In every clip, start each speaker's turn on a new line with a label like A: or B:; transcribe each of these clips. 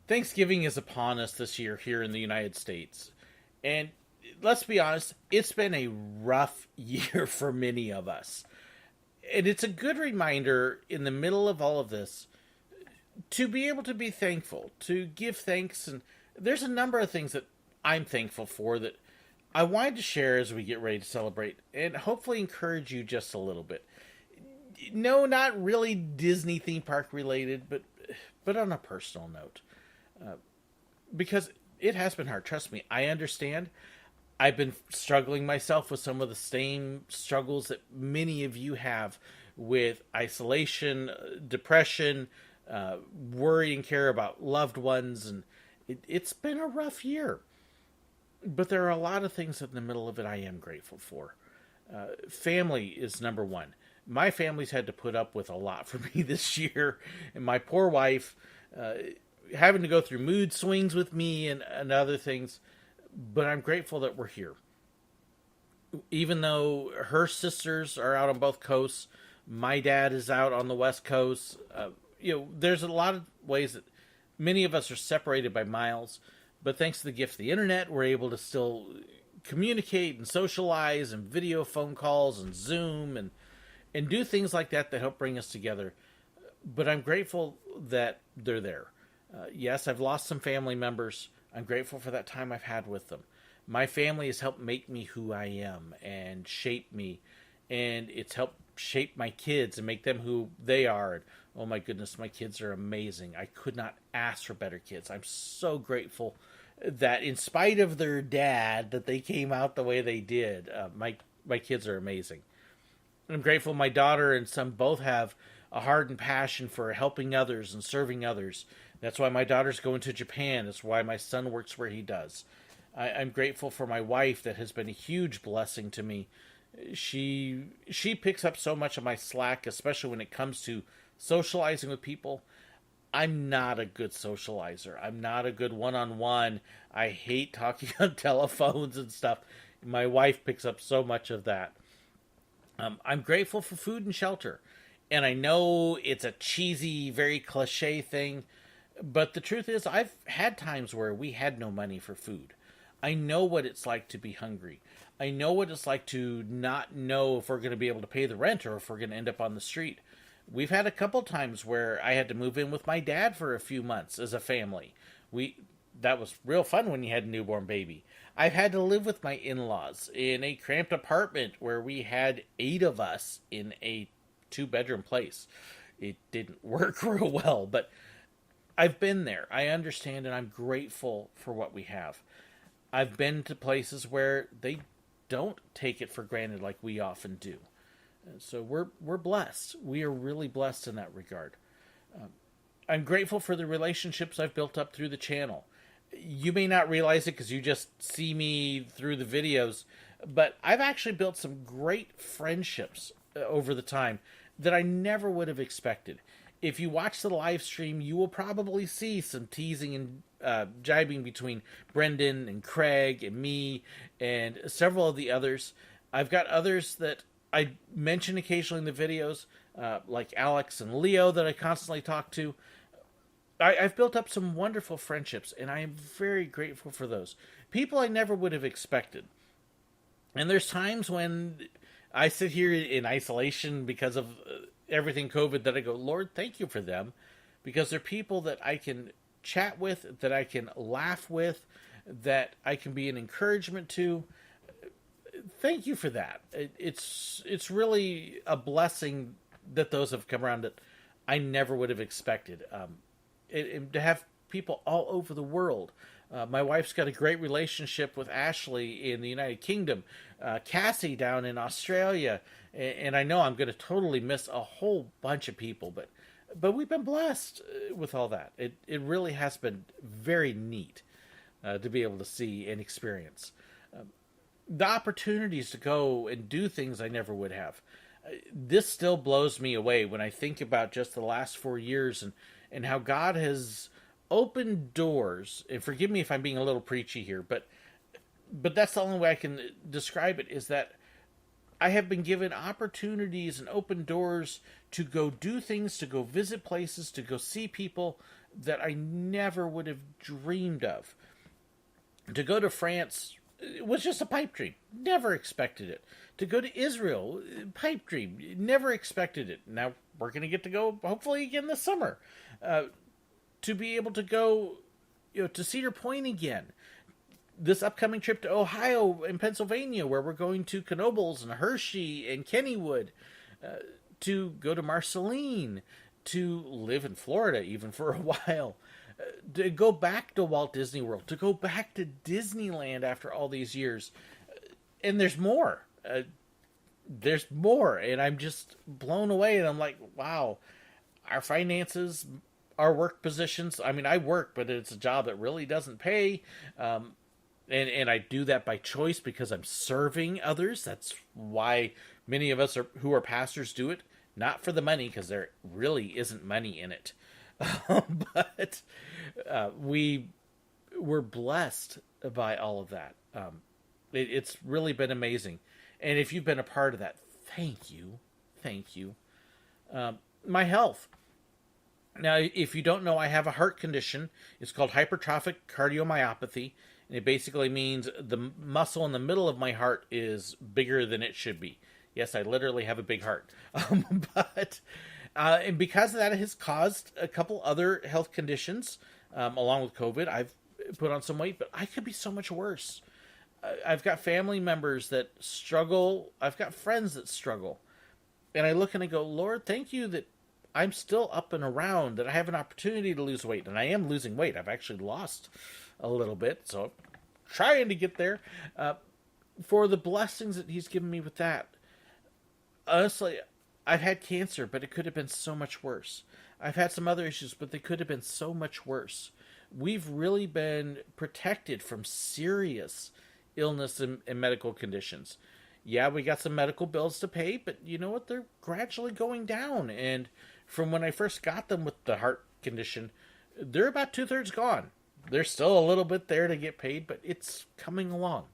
A: Thanksgiving is upon us this year here in the United States. And let's be honest, it's been a rough year for many of us. And it's a good reminder in the middle of all of this to be able to be thankful, to give thanks. And there's a number of things that I'm thankful for that I wanted to share as we get ready to celebrate and hopefully encourage you just a little bit. No, not really Disney theme park related, but on a personal note. Because it has been hard. Trust me, I understand. I've been struggling myself with some of the same struggles that many of you have with isolation, depression, worry and care about loved ones, and it's been a rough year. But there are a lot of things in the middle of it I am grateful for. Family is number one. My family's had to put up with a lot for me this year, and my poor wife having to go through mood swings with me and other things. But I'm grateful that we're here. Even though her sisters are out on both coasts, my dad is out on the West Coast. There's a lot of ways that many of us are separated by miles. But thanks to the gift of the internet, we're able to still communicate and socialize and video phone calls and Zoom and do things like that that help bring us together. But I'm grateful that they're there. Yes, I've lost some family members. I'm grateful for that time I've had with them. My family has helped make me who I am and shape me. And it's helped shape my kids and make them who they are. And oh my goodness, my kids are amazing. I could not ask for better kids. I'm so grateful that in spite of their dad, that they came out the way they did. My kids are amazing. I'm grateful my daughter and son both have a heart and passion for helping others and serving others. That's why my daughter's going to Japan. That's why my son works where he does. I'm grateful for my wife that has been a huge blessing to me. She picks up so much of my slack, especially when it comes to socializing with people. I'm not a good socializer. I'm not a good one-on-one. I hate talking on telephones and stuff. My wife picks up so much of that. I'm grateful for food and shelter. And I know it's a cheesy, very cliche thing, but the truth is I've had times where we had no money for food. I know what it's like to be hungry. I know what it's like to not know if we're going to be able to pay the rent or if we're going to end up on the street. We've had a couple times where I had to move in with my dad for a few months as a family. That was real fun when you had a newborn baby. I've had to live with my in-laws in a cramped apartment where we had 8 of us in a 2-bedroom place. It didn't work real well, but I've been there. I understand, and I'm grateful for what we have. I've been to places where they don't take it for granted like we often do. So we're blessed. We are really blessed in that regard. I'm grateful for the relationships I've built up through the channel. You may not realize it because you just see me through the videos, but I've actually built some great friendships over the time that I never would have expected. If you watch the live stream, you will probably see some teasing and jibing between Brendan and Craig and me and several of the others. I've got others that I mention occasionally in the videos, like Alex and Leo that I constantly talk to. I've built up some wonderful friendships, and I am very grateful for those. People I never would have expected. And there's times when I sit here in isolation because of everything COVID that I go, Lord, thank you for them. Because they're people that I can chat with, that I can laugh with, that I can be an encouragement to. Thank you for that. It's really a blessing that those have come around that I never would have expected. To have people all over the world. My wife's got a great relationship with Ashley in the United Kingdom, Cassie down in Australia, and I know I'm going to totally miss a whole bunch of people, but we've been blessed with all that. It really has been very neat to be able to see and experience. The opportunities to go and do things I never would have. This still blows me away when I think about just the last 4 years and how God has opened doors. And forgive me if I'm being a little preachy here, but that's the only way I can describe it, is that I have been given opportunities and open doors to go do things, to go visit places, to go see people that I never would have dreamed of. To go to France was just a pipe dream. Never expected it. To go to Israel, pipe dream. Never expected it. Now we're going to get to go, hopefully, again this summer. To be able to go, to Cedar Point again. This upcoming trip to Ohio and Pennsylvania, where we're going to Knoebels and Hershey and Kennywood. To go to Marceline. To live in Florida even for a while. To go back to Walt Disney World, to go back to Disneyland after all these years. And there's more. There's more. And I'm just blown away. And I'm like, wow, our finances, our work positions. I mean, I work, but it's a job that really doesn't pay. And I do that by choice because I'm serving others. That's why many of us who are pastors do it. Not for the money, because there really isn't money in it. But we were blessed by all of that. It's really been amazing. And if you've been a part of that, thank you. Thank you. My health. Now, if you don't know, I have a heart condition. It's called hypertrophic cardiomyopathy. And it basically means the muscle in the middle of my heart is bigger than it should be. Yes, I literally have a big heart. And because of that, it has caused a couple other health conditions, along with COVID. I've put on some weight, but I could be so much worse. I've got family members that struggle. I've got friends that struggle. And I look and I go, Lord, thank you that I'm still up and around, that I have an opportunity to lose weight. And I am losing weight. I've actually lost a little bit, so I'm trying to get there. For the blessings that he's given me with that. Honestly, I've had cancer, but it could have been so much worse. I've had some other issues, but they could have been so much worse. We've really been protected from serious illness and medical conditions. Yeah, we got some medical bills to pay, but you know what? They're gradually going down. And from when I first got them with the heart condition, they're about 2/3 gone. There's still a little bit there to get paid, but it's coming along.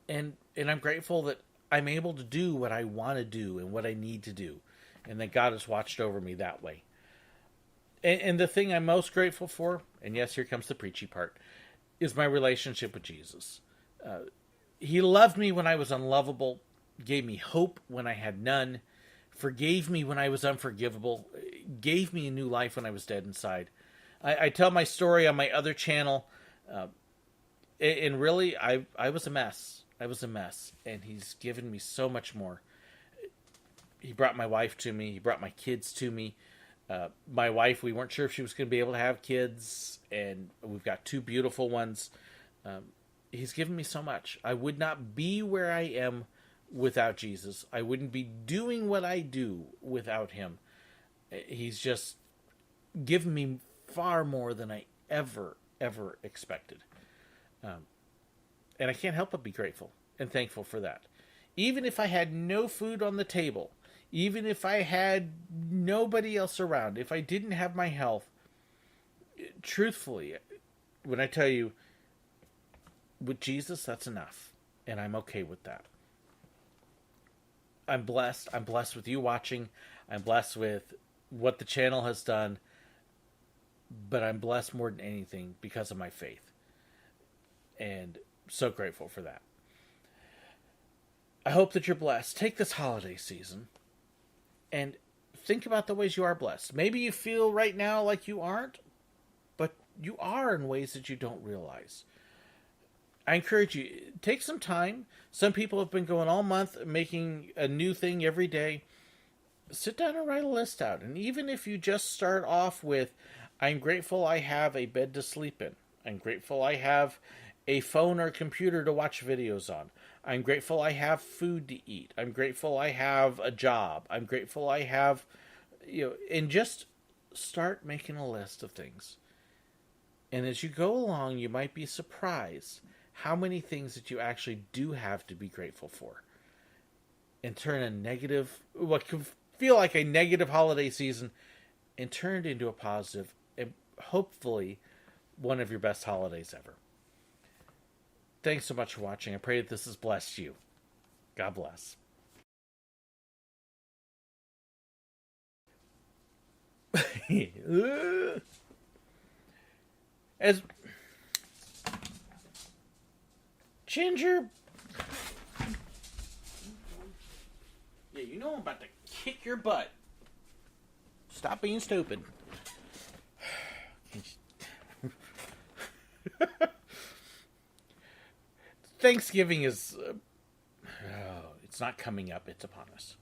A: And I'm grateful that I'm able to do what I want to do and what I need to do. And that God has watched over me that way. And the thing I'm most grateful for, and yes, here comes the preachy part, is my relationship with Jesus. He loved me when I was unlovable, gave me hope when I had none, forgave me when I was unforgivable, gave me a new life when I was dead inside. I tell my story on my other channel, and really, I was a mess. I was a mess, and he's given me so much more. He brought my wife to me. He brought my kids to me. My wife, we weren't sure if she was going to be able to have kids, and we've got 2 beautiful ones. He's given me so much. I would not be where I am without Jesus. I wouldn't be doing what I do without him. He's just given me far more than I ever expected. And I can't help but be grateful and thankful for that. Even if I had no food on the table, even if I had nobody else around, if I didn't have my health, truthfully, when I tell you, with Jesus, that's enough. And I'm okay with that. I'm blessed. I'm blessed with you watching. I'm blessed with what the channel has done. But I'm blessed more than anything because of my faith. And so grateful for that. I hope that you're blessed. Take this holiday season and think about the ways you are blessed. Maybe you feel right now like you aren't, but you are in ways that you don't realize. I encourage you, take some time. Some people have been going all month making a new thing every day. Sit down and write a list out. And even if you just start off with, I'm grateful I have a bed to sleep in. I'm grateful I have a phone or computer to watch videos on. I'm grateful I have food to eat. I'm grateful I have a job. I'm grateful I have, and just start making a list of things. And as you go along, you might be surprised how many things that you actually do have to be grateful for. And turn a negative, what can feel like a negative holiday season, and turn it into a positive, and hopefully one of your best holidays ever. Thanks so much for watching. I pray that this has blessed you. God bless. As Ginger, yeah, you know I'm about to kick your butt. Stop being stupid. Thanksgiving is... it's not coming up, it's upon us.